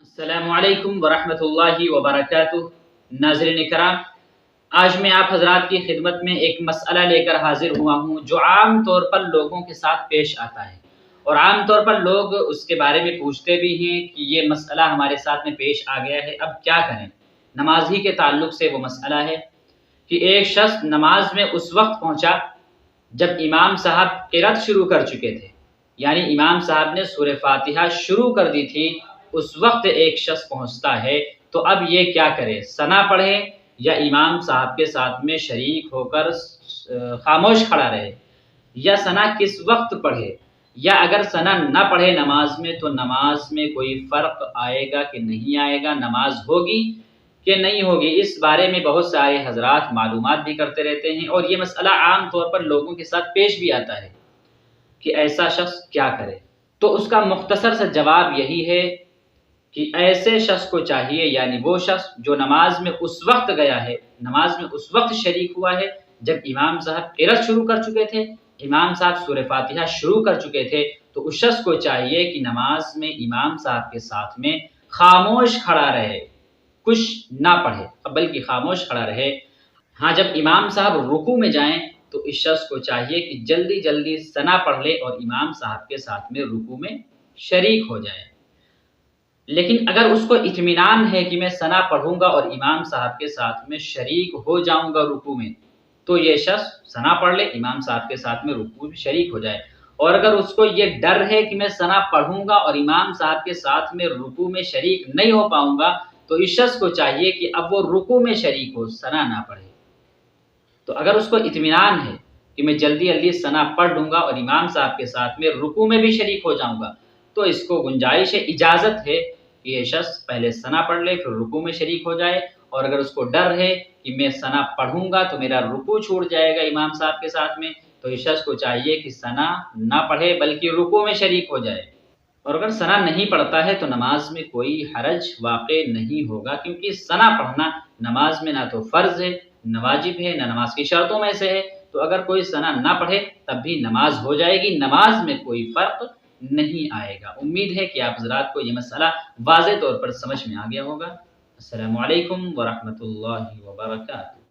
السلام علیکم ورحمۃ اللہ وبرکاتہ۔ ناظرین کرام، آج میں آپ حضرات کی خدمت میں ایک مسئلہ لے کر حاضر ہوا ہوں جو عام طور پر لوگوں کے ساتھ پیش آتا ہے، اور عام طور پر لوگ اس کے بارے میں پوچھتے بھی ہیں کہ یہ مسئلہ ہمارے ساتھ میں پیش آ گیا ہے، اب کیا کریں۔ نماز ہی کے تعلق سے وہ مسئلہ ہے کہ ایک شخص نماز میں اس وقت پہنچا جب امام صاحب قرأت شروع کر چکے تھے، یعنی امام صاحب نے سورہ فاتحہ شروع کر دی تھی، اس وقت ایک شخص پہنچتا ہے تو اب یہ کیا کرے، ثنا پڑھے یا امام صاحب کے ساتھ میں شریک ہو کر خاموش کھڑا رہے، یا ثنا کس وقت پڑھے، یا اگر ثنا نہ پڑھے نماز میں تو نماز میں کوئی فرق آئے گا کہ نہیں آئے گا، نماز ہوگی کہ نہیں ہوگی۔ اس بارے میں بہت سارے حضرات معلومات بھی کرتے رہتے ہیں، اور یہ مسئلہ عام طور پر لوگوں کے ساتھ پیش بھی آتا ہے کہ ایسا شخص کیا کرے۔ تو اس کا مختصر سا جواب یہی ہے کہ ایسے شخص کو چاہیے، یعنی وہ شخص جو نماز میں اس وقت گیا ہے، نماز میں اس وقت شریک ہوا ہے جب امام صاحب قرأت شروع کر چکے تھے، امام صاحب سورہ فاتحہ شروع کر چکے تھے، تو اس شخص کو چاہیے کہ نماز میں امام صاحب کے ساتھ میں خاموش کھڑا رہے، کچھ نہ پڑھے بلکہ خاموش کھڑا رہے۔ ہاں، جب امام صاحب رکوع میں جائیں تو اس شخص کو چاہیے کہ جلدی جلدی ثنا پڑھ لے اور امام صاحب کے ساتھ میں رکوع میں شریک ہو جائے۔ لیکن اگر اس کو اطمینان ہے کہ میں ثنا پڑھوں گا اور امام صاحب کے ساتھ میں شریک ہو جاؤں گا رکوع میں، تو یہ شخص ثنا پڑھ لے، امام صاحب کے ساتھ میں رکوع میں شریک ہو جائے۔ اور اگر اس کو یہ ڈر ہے کہ میں ثنا پڑھوں گا اور امام صاحب کے ساتھ میں رکوع میں شریک نہیں ہو پاؤں گا، تو اس شخص کو چاہیے کہ اب وہ رکوع میں شریک ہو، ثنا نہ پڑھے۔ تو اگر اس کو اطمینان ہے کہ میں جلدی جلدی ثنا پڑھ لوں گا اور امام صاحب کے ساتھ میں رکوع میں بھی شریک ہو جاؤں گا، تو اس کو گنجائش ہے، اجازت ہے کہ یہ شخص پہلے ثنا پڑھ لے پھر رکوع میں شریک ہو جائے۔ اور اگر اس کو ڈر ہے کہ میں ثنا پڑھوں گا تو میرا رکوع چھوٹ جائے گا امام صاحب کے ساتھ میں، تو اس شخص کو چاہیے کہ ثنا نہ پڑھے بلکہ رکوع میں شریک ہو جائے۔ اور اگر ثنا نہیں پڑھتا ہے تو نماز میں کوئی حرج واقع نہیں ہوگا، کیونکہ ثنا پڑھنا نماز میں نہ تو فرض ہے، نہ واجب ہے، نہ نماز کی شرطوں میں سے ہے۔ تو اگر کوئی ثنا نہ پڑھے تب بھی نماز ہو جائے گی، نماز میں کوئی فرق نہیں آئے گا۔ امید ہے کہ آپ حضرات کو یہ مسئلہ واضح طور پر سمجھ میں آ گیا ہوگا۔ السلام علیکم ورحمۃ اللہ وبرکاتہ۔